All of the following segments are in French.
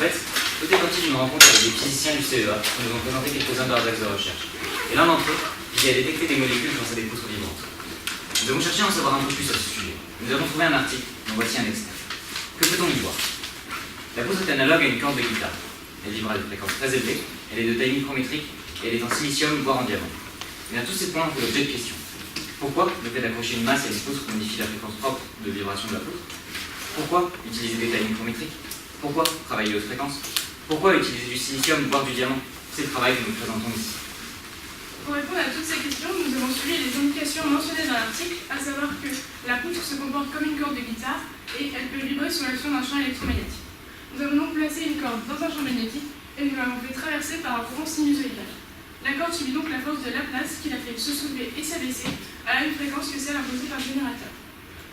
fait, tout est parti d'une rencontre avec des physiciens du CEA qui nous ont présenté quelques-uns de leurs axes de recherche. Et l'un d'entre eux visait à détecter des molécules grâce à des poutres vibrantes. Nous avons cherché à en savoir un peu plus à ce sujet. Nous avons trouvé un article, dont voici un extrait. Que peut-on y voir? La poutre est analogue à une corde de guitare. Elle vibre à des fréquences très élevées, elle est de taille micrométrique et elle est en silicium, voire en diamant. Mais à tous ces points, on fait l'objet de questions. Pourquoi le fait d'accrocher une masse à une poutre modifie la fréquence propre de vibration de la poutre? Pourquoi utiliser des tailles micrométriques? Pourquoi travailler aux fréquences? Pourquoi utiliser du silicium, voire du diamant? C'est le travail que nous présentons ici. Pour répondre à toutes ces questions, nous avons suivi les indications mentionnées dans l'article, à savoir que la poutre se comporte comme une corde de guitare et elle peut vibrer sous l'action d'un champ électromagnétique. Nous avons donc placé une corde dans un champ magnétique et nous l'avons fait traverser par un courant sinusoïdal. La corde subit donc la force de Laplace qui la fait se soulever et s'abaisser à la même fréquence que celle imposée par le générateur.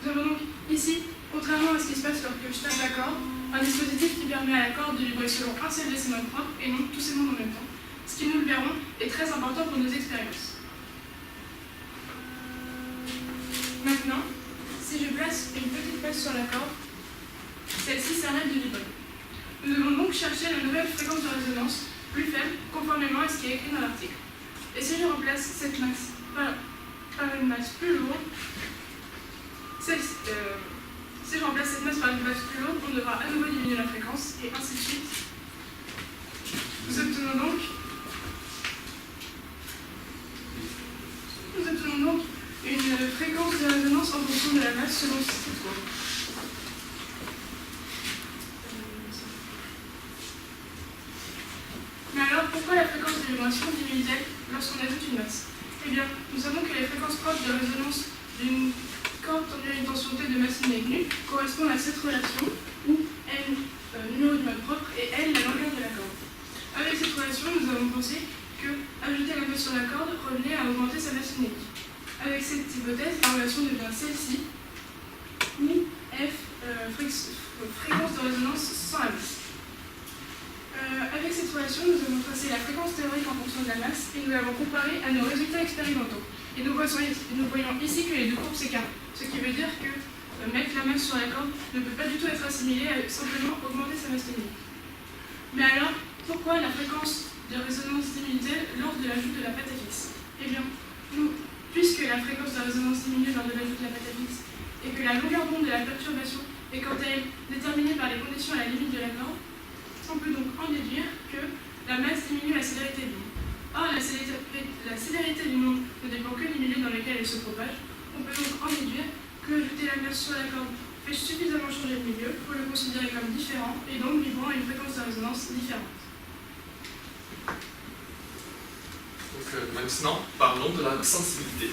Nous avons donc ici, contrairement à ce qui se passe lorsque je tape la corde, un dispositif qui permet à la corde de vibrer selon un seul décimal propre et non tous ces mondes en même temps. Ce qui, nous le verrons, est très important pour nos expériences. Maintenant, si je place une petite passe sur la corde, celle-ci s'arrête de vibrer. Nous devons donc chercher la nouvelle fréquence de résonance plus faible, conformément à ce qui est écrit dans l'article. Et si je remplace cette masse par une masse plus lourde, si je remplace cette masse par une masse plus lourde, on devra à nouveau diminuer la fréquence, et ainsi de suite. Nous obtenons donc une fréquence de résonance en fonction de la masse selon cette courbe. Mais alors, pourquoi la fréquence de vibration diminue-t-elle lorsqu'on ajoute une masse? Eh bien, nous savons que les fréquences propres de résonance d'une corde tendue à une tension T de masse inégale nue correspondent à cette relation où N, numéro du mode propre, et L, la longueur de la corde. Avec cette relation, nous avons pensé que ajouter la masse sur la corde revenait à augmenter sa masse inédite. Avec cette hypothèse, la relation devient celle-ci, où F, fréquence de résonance sans la masse. Avec cette relation, nous avons tracé la fréquence théorique en fonction de la masse et nous l'avons comparée à nos résultats expérimentaux. Et nous voyons ici que les deux courbes s'écartent, ce qui veut dire que mettre la masse sur la corde ne peut pas du tout être assimilé à simplement augmenter sa masse inédite. Mais alors, pourquoi la fréquence de résonance diminue-t-elle lors de l'ajout de la pâte à fixe? Eh bien, puisque la fréquence de résonance diminue lors de l'ajout de la pâte à fixe et que la longueur d'onde de la perturbation est quant à elle déterminée par les conditions à la limite de la corde, on peut donc en déduire que la masse diminue la célérité du monde. Or, la célérité du monde ne dépend que du milieu dans lequel elle se propage. On peut donc en déduire que ajouter la masse sur la corde fait suffisamment changer le milieu pour le considérer comme différent et donc vibrant à une fréquence de résonance différente. Donc maintenant, parlons de la sensibilité.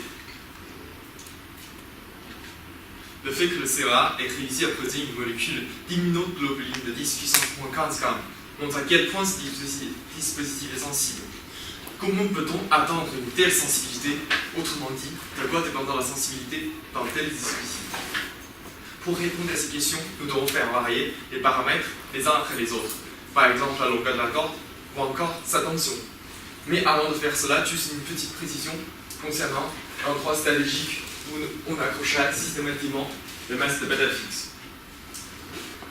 Le fait que le CEA ait réussi à poser une molécule d'immunoglobuline de 10 puissance moins 15 grammes montre à quel point ce dispositif est sensible. Comment peut-on atteindre une telle sensibilité? Autrement dit, de quoi dépend la sensibilité d'un tel dispositif? Pour répondre à ces questions, nous devons faire varier les paramètres les uns après les autres. Par exemple, la longueur de la corde ou encore sa tension. Mais avant de faire cela, juste une petite précision concernant l'endroit stratégique où on accrocha systématiquement le masque de pâte à fixe.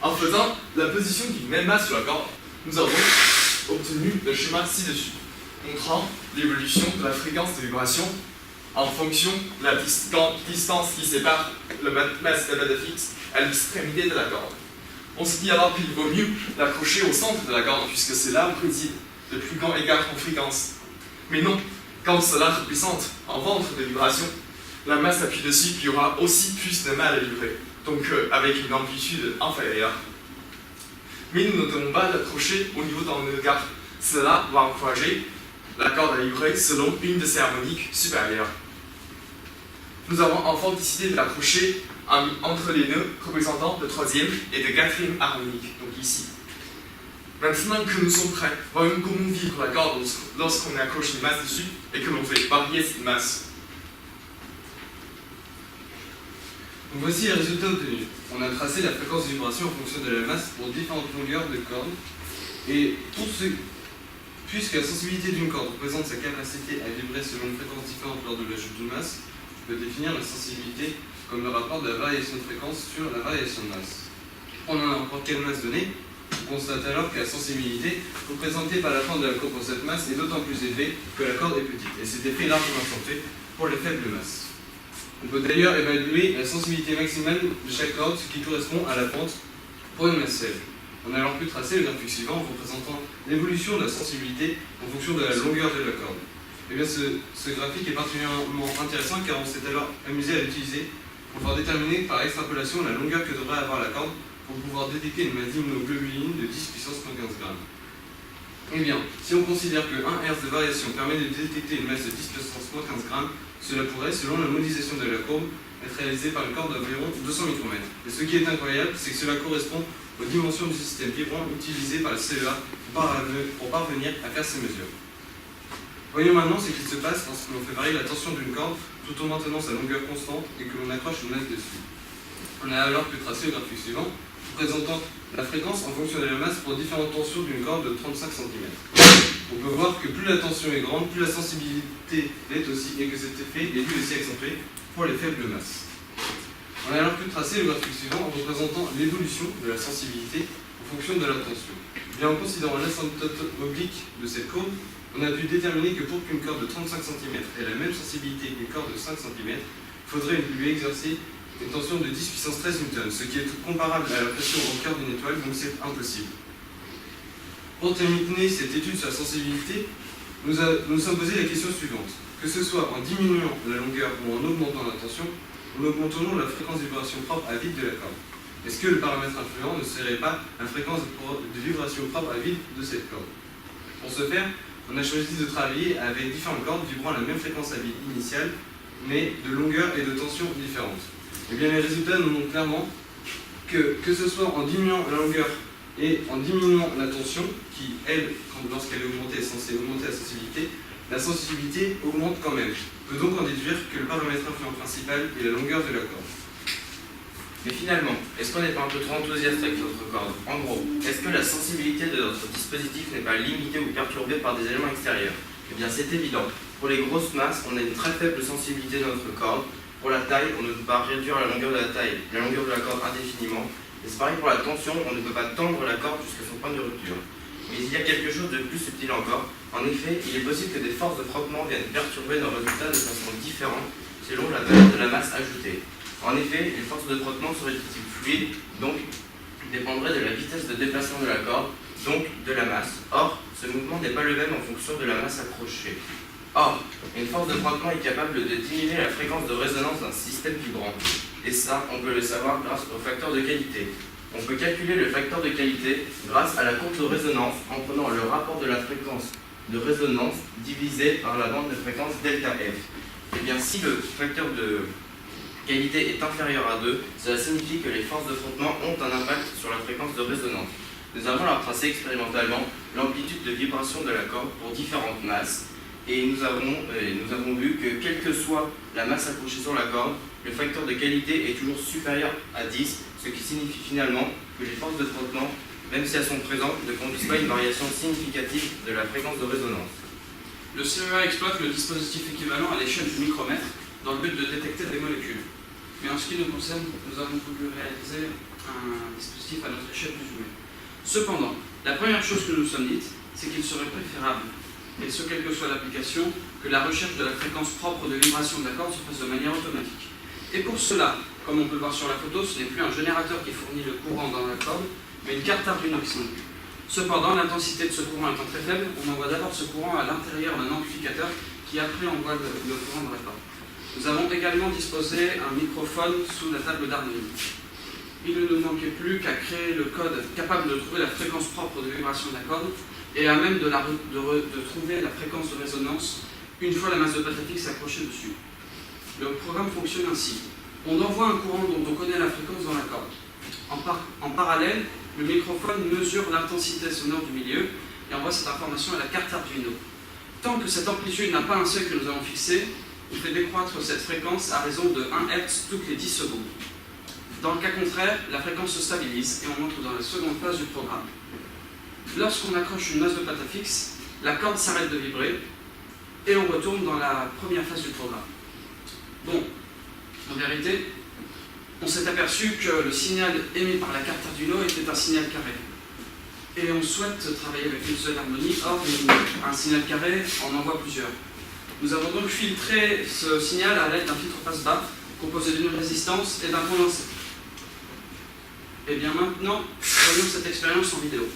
En faisant la position d'une même masse sur la corde, nous avons obtenu le schéma ci-dessus, montrant l'évolution de la fréquence de vibration en fonction de la distance qui sépare le masque de pâte à fixe à l'extrémité de la corde. On se dit alors qu'il vaut mieux l'accrocher au centre de la corde, puisque c'est là où réside le plus grand écart en fréquence. Mais non, quand cela représente un ventre de vibration, la masse appuie dessus, puis il y aura aussi plus de mal à vibrer, donc avec une amplitude inférieure. Mais nous ne devons pas l'accrocher au niveau d'un écart. Cela va encourager la corde à vibrer selon une de ses harmoniques supérieures. Nous avons enfin décidé de l'accrocher entre les nœuds représentant le troisième et le quatrième harmonique, donc ici. Maintenant que nous sommes prêts, voyons comment vibre la corde lorsqu'on accroche une masse dessus et que l'on fait varier cette masse. Donc voici les résultats obtenus. On a tracé la fréquence de vibration en fonction de la masse pour différentes longueurs de corde. Et puisque la sensibilité d'une corde représente sa capacité à vibrer selon une fréquence différente lors de l'ajout d'une masse, on peut définir la sensibilité comme le rapport de la variation de fréquence sur la variation de masse. Prenons n'importe quelle masse donnée, On constate alors que la sensibilité représentée par la forme de la courbe pour cette masse est d'autant plus élevée que la corde est petite, et cet effet est largement accentué pour les faibles masses. On peut d'ailleurs évaluer la sensibilité maximale de chaque corde, ce qui correspond à la pente pour une masse faible. On a alors pu tracer le graphique suivant représentant l'évolution de la sensibilité en fonction de la longueur de la corde. Et bien ce graphique est particulièrement intéressant car on s'est alors amusé à l'utiliser pour pouvoir déterminer par extrapolation la longueur que devrait avoir la corde pour pouvoir détecter une masse d'immunoglobuline de 10 puissance moins 15 grammes. Eh bien, si on considère que 1 Hz de variation permet de détecter une masse de 10 puissance moins 15 grammes, cela pourrait, selon la modélisation de la courbe, être réalisé par une corde d'environ 200 micromètres. Et ce qui est incroyable, c'est que cela correspond aux dimensions du système vibrant utilisé par le CEA pour parvenir à faire ces mesures. Voyons maintenant ce qu'il se passe lorsque l'on fait varier la tension d'une corde tout en maintenant sa longueur constante et que l'on accroche une masse dessus. On a alors pu tracer le graphique suivant, présentant la fréquence en fonction de la masse pour différentes tensions d'une corde de 35 cm. On peut voir que plus la tension est grande, plus la sensibilité l'est aussi, et que cet effet est lui aussi accentué pour les faibles masses. On a alors pu tracer le graphique suivant en représentant l'évolution de la sensibilité en fonction de la tension. Bien, en considérant l'asymptote oblique de cette courbe, on a pu déterminer que pour qu'une corde de 35 cm ait la même sensibilité qu'une corde de 5 cm, il faudrait lui exercer une tension de 10 puissance 13 Newton, ce qui est comparable à la pression au cœur d'une étoile, donc c'est impossible. Pour terminer cette étude sur la sensibilité, nous sommes posé la question suivante. Que ce soit en diminuant la longueur ou en augmentant la tension, nous augmentons la fréquence de vibration propre à vide de la corde. Est-ce que le paramètre influent ne serait pas la fréquence de vibration propre à vide de cette corde? Pour ce faire, on a choisi de travailler avec différentes cordes vibrant à la même fréquence à vide initiale, mais de longueur et de tension différentes. Et bien les résultats nous montrent clairement que ce soit en diminuant la longueur et en diminuant la tension, qui elle, lorsqu'elle est augmentée, est censée augmenter la sensibilité augmente quand même. On peut donc en déduire que le paramètre influent principal est la longueur de la corde. Mais finalement, est-ce qu'on n'est pas un peu trop enthousiaste avec notre corde? En gros, est-ce que la sensibilité de notre dispositif n'est pas limitée ou perturbée par des éléments extérieurs? Eh bien c'est évident. Pour les grosses masses, on a une très faible sensibilité de notre corde. Pour la taille, on ne peut pas réduire la longueur de la corde indéfiniment. Et c'est pareil pour la tension, on ne peut pas tendre la corde jusqu'à son point de rupture. Mais il y a quelque chose de plus subtil encore. En effet, il est possible que des forces de frottement viennent perturber nos résultats de façon différente selon la taille de la masse ajoutée. En effet, les forces de frottement seraient de type fluide, donc dépendraient de la vitesse de déplacement de la corde, donc de la masse. Or, ce mouvement n'est pas le même en fonction de la masse accrochée. Or, une force de frottement est capable de diminuer la fréquence de résonance d'un système vibrant. Et ça, on peut le savoir grâce au facteur de qualité. On peut calculer le facteur de qualité grâce à la courbe de résonance en prenant le rapport de la fréquence de résonance divisé par la bande de fréquence delta F. Et bien, si le facteur de qualité est inférieur à 2, cela signifie que les forces de frottement ont un impact sur la fréquence de résonance. Nous avons alors tracé expérimentalement l'amplitude de vibration de la corde pour différentes masses. Et nous avons vu que quelle que soit la masse accrochée sur la corde, le facteur de qualité est toujours supérieur à 10, ce qui signifie finalement que les forces de frottement, même si elles sont présentes, ne conduisent pas à une variation significative de la fréquence de résonance. Le CEA exploite le dispositif équivalent à l'échelle du micromètre dans le but de détecter des molécules. Mais en ce qui nous concerne, nous avons voulu réaliser un dispositif à notre échelle plus humaine. Cependant, la première chose que nous nous sommes dites, c'est qu'il serait préférable, et ce quelle que soit l'application, que la recherche de la fréquence propre de vibration de la corde se fasse de manière automatique. Et pour cela, comme on peut le voir sur la photo, ce n'est plus un générateur qui fournit le courant dans la corde, mais une carte Arduino qui s'en occupe. Cependant, l'intensité de ce courant étant très faible, on envoie d'abord ce courant à l'intérieur d'un amplificateur qui après envoie le courant dans la corde. Nous avons également disposé un microphone sous la table d'Arduino. Il ne nous manquait plus qu'à créer le code capable de trouver la fréquence propre de vibration de la corde et à même de trouver la fréquence de résonance une fois la masse de pâte à fixe accrochée dessus. Le programme fonctionne ainsi. On envoie un courant dont on connaît la fréquence dans la corde. En parallèle, le microphone mesure l'intensité sonore du milieu et envoie cette information à la carte Arduino. Tant que cette amplitude n'a pas un seuil que nous avons fixé, il fait décroître cette fréquence à raison de 1 Hz toutes les 10 secondes. Dans le cas contraire, la fréquence se stabilise et on entre dans la seconde phase du programme. Lorsqu'on accroche une masse de pâte à fixe, la corde s'arrête de vibrer et on retourne dans la première phase du programme. Bon, en vérité, on s'est aperçu que le signal émis par la carte Arduino était un signal carré. et on souhaite travailler avec une seule harmonie. Or, un signal carré en envoie plusieurs. Nous avons donc filtré ce signal à l'aide d'un filtre passe-bas composé d'une résistance et d'un condensé. Et bien maintenant, voyons cette expérience en vidéo.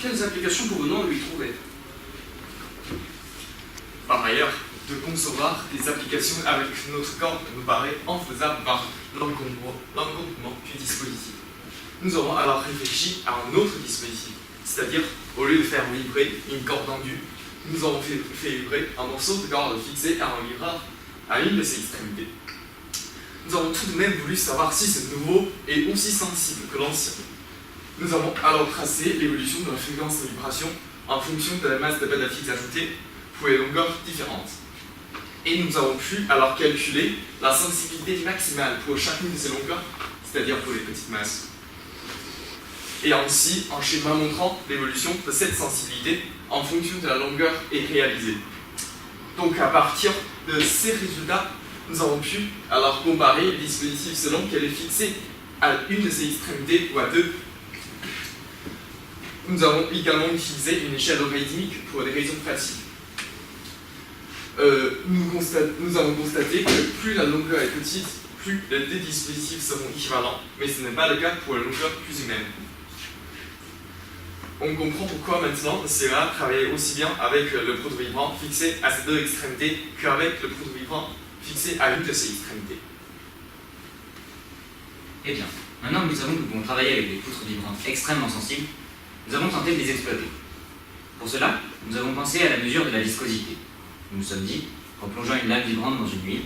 Quelles applications pouvons-nous lui trouver? Par ailleurs, de concevoir des applications avec notre corde nous paraît infaisable par l'encombrement du dispositif. Nous avons alors réfléchi à un autre dispositif, c'est-à-dire, au lieu de faire vibrer une corde tendue, nous avons fait vibrer un morceau de corde fixé à un vibreur à une de ses extrémités. Nous avons tout de même voulu savoir si ce nouveau est aussi sensible que l'ancien. Nous avons alors tracé l'évolution de la fréquence de vibration en fonction de la masse de pelle à fixe ajoutée pour les longueurs différentes. Et nous avons pu alors calculer la sensibilité maximale pour chacune de ces longueurs, c'est-à-dire pour les petites masses. Et ainsi, un schéma montrant l'évolution de cette sensibilité en fonction de la longueur est réalisé. Donc à partir de ces résultats, nous avons pu alors comparer le dispositif selon qu'elle est fixée à une de ses extrémités ou à deux. Nous avons également utilisé une échelle logarithmique pour des raisons pratiques. Nous avons constaté que plus la longueur est petite, plus les deux dispositifs seront équivalents, mais ce n'est pas le cas pour la longueur plus humaine. On comprend pourquoi maintenant CEA travaille aussi bien avec le protovibrant fixé à ses deux extrémités qu'avec le protovibrant fixé à une de ses extrémités. Eh bien, maintenant que nous savons que nous pouvons travailler avec des poutres vibrantes extrêmement sensibles, nous avons tenté de les exploiter. Pour cela, nous avons pensé à la mesure de la viscosité. Nous nous sommes dit qu'en plongeant une lame vibrante dans une huile,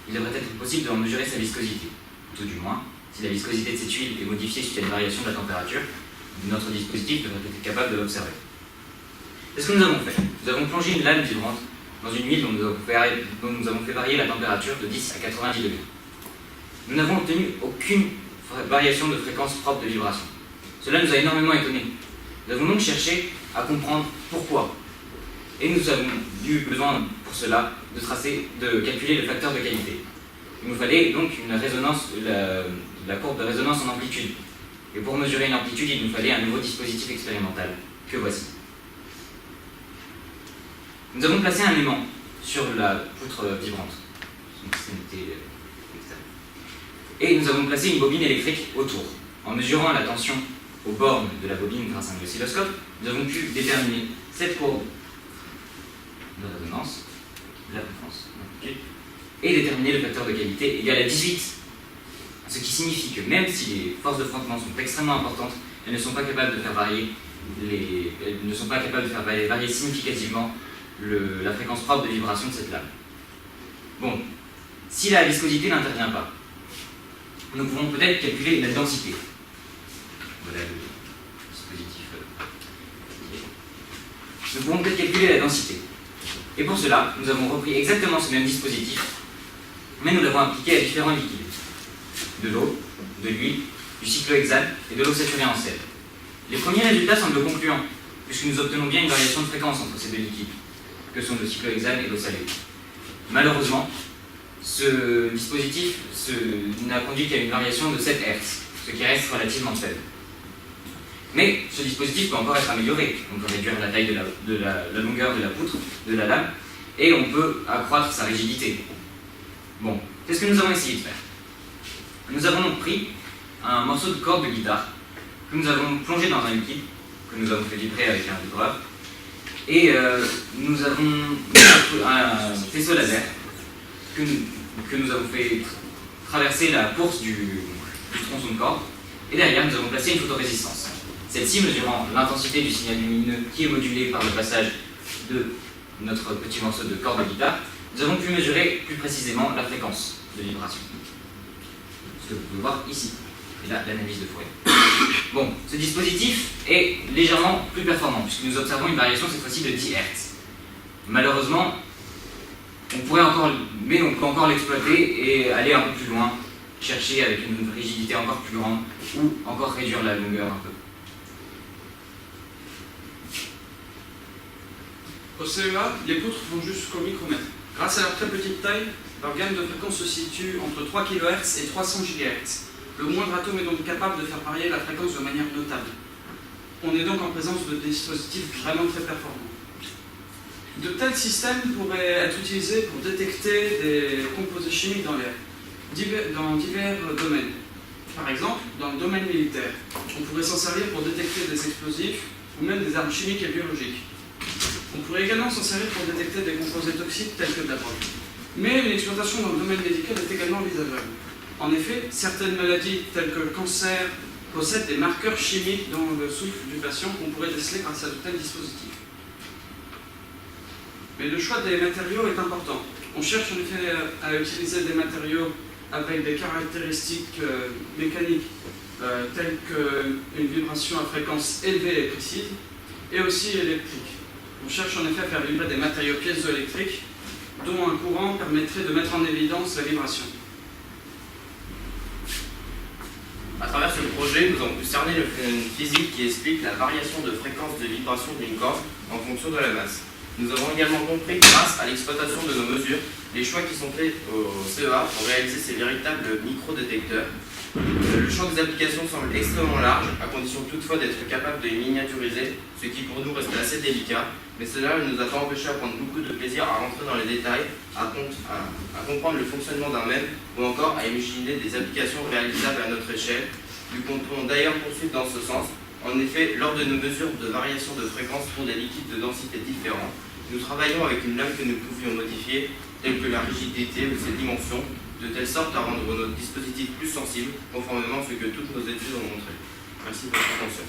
il devrait être possible d'en mesurer sa viscosité. Tout du moins, si la viscosité de cette huile est modifiée suite à une variation de la température, notre dispositif devrait être capable de l'observer. C'est ce que nous avons fait. Nous avons plongé une lame vibrante dans une huile dont nous avons fait varier la température de 10 à 90 degrés. Nous n'avons obtenu aucune variation de fréquence propre de vibration. Cela nous a énormément étonnés. Nous avons donc cherché à comprendre pourquoi. Et nous avons eu besoin pour cela de calculer le facteur de qualité. Il nous fallait donc une résonance, la courbe de résonance en amplitude. Et pour mesurer une amplitude, il nous fallait un nouveau dispositif expérimental, que voici. Nous avons placé un aimant sur la poutre vibrante. Et nous avons placé une bobine électrique autour. En mesurant la tension aux bornes de la bobine grâce à un oscilloscope, nous avons pu déterminer cette courbe de résonance, la fréquence, et déterminer le facteur de qualité égal à 18. Ce qui signifie que même si les forces de frottement sont extrêmement importantes, elles ne sont pas capables de faire varier, varier significativement la fréquence propre de vibration de cette lame. Bon, si la viscosité n'intervient pas, nous pouvons peut-être calculer la densité. Voilà le dispositif. Nous pouvons peut-être calculer la densité. Et pour cela, nous avons repris exactement ce même dispositif, mais nous l'avons appliqué à différents liquides. De l'eau, de l'huile, du cyclohexane et de l'eau saturée en sel. Les premiers résultats semblent concluants, puisque nous obtenons bien une variation de fréquence entre ces deux liquides, que sont le cyclohexane et l'eau salée. Malheureusement, ce dispositif n'a conduit qu'à une variation de 7 Hz, ce qui reste relativement faible. Mais ce dispositif peut encore être amélioré. On peut réduire la taille de la longueur de la poutre, de la lame, et on peut accroître sa rigidité. Bon, qu'est-ce que nous avons essayé de faire? Nous avons donc pris un morceau de corde de guitare que nous avons plongé dans un liquide, que nous avons fait vibrer avec un vibreur, et nous avons mis un faisceau laser que nous avons fait traverser la bourse du tronçon de corde, et derrière nous avons placé une photorésistance. Celle-ci mesurant l'intensité du signal lumineux qui est modulé par le passage de notre petit morceau de corde de guitare, nous avons pu mesurer plus précisément la fréquence de vibration. Ce que vous pouvez voir ici. Et là, l'analyse de Fourier. Bon, ce dispositif est légèrement plus performant, puisque nous observons une variation cette fois-ci de 10 Hz. Malheureusement, on peut encore l'exploiter et aller un peu plus loin, chercher avec une rigidité encore plus grande, ou encore réduire la longueur un peu. Au CEA, les poutres vont jusqu'au micromètre. Grâce à leur très petite taille, leur gamme de fréquence se situe entre 3 kHz et 300 GHz. Le moindre atome est donc capable de faire varier la fréquence de manière notable. On est donc en présence de dispositifs vraiment très performants. De tels systèmes pourraient être utilisés pour détecter des composés chimiques dans l'air, dans divers domaines. Par exemple, dans le domaine militaire, on pourrait s'en servir pour détecter des explosifs ou même des armes chimiques et biologiques. On pourrait également s'en servir pour détecter des composés toxiques tels que de la drogue. Mais une exploitation dans le domaine médical est également envisageable. En effet, certaines maladies telles que le cancer possèdent des marqueurs chimiques dans le souffle du patient qu'on pourrait déceler grâce à de tels dispositifs. Mais le choix des matériaux est important. On cherche en effet à utiliser des matériaux avec des caractéristiques mécaniques telles qu'une vibration à fréquence élevée et précise, et aussi électrique. On cherche en effet à faire vibrer des matériaux piézoélectriques dont un courant permettrait de mettre en évidence la vibration. À travers ce projet, nous avons pu cerner le phénomène physique qui explique la variation de fréquence de vibration d'une corde en fonction de la masse. Nous avons également compris, grâce à l'exploitation de nos mesures, les choix qui sont faits au CEA pour réaliser ces véritables microdétecteurs. Le champ des applications semble extrêmement large, à condition toutefois d'être capable de les miniaturiser, ce qui pour nous reste assez délicat, mais cela ne nous a pas empêché à prendre beaucoup de plaisir à rentrer dans les détails, à comprendre le fonctionnement d'un même, ou encore à imaginer des applications réalisables à notre échelle. Nous comptons d'ailleurs poursuivre dans ce sens. En effet, lors de nos mesures de variation de fréquence pour des liquides de densité différents, nous travaillons avec une lame que nous pouvions modifier, telle que la rigidité ou ses dimensions, de telle sorte à rendre notre dispositif plus sensible, conformément à ce que toutes nos études ont montré. Merci de votre attention.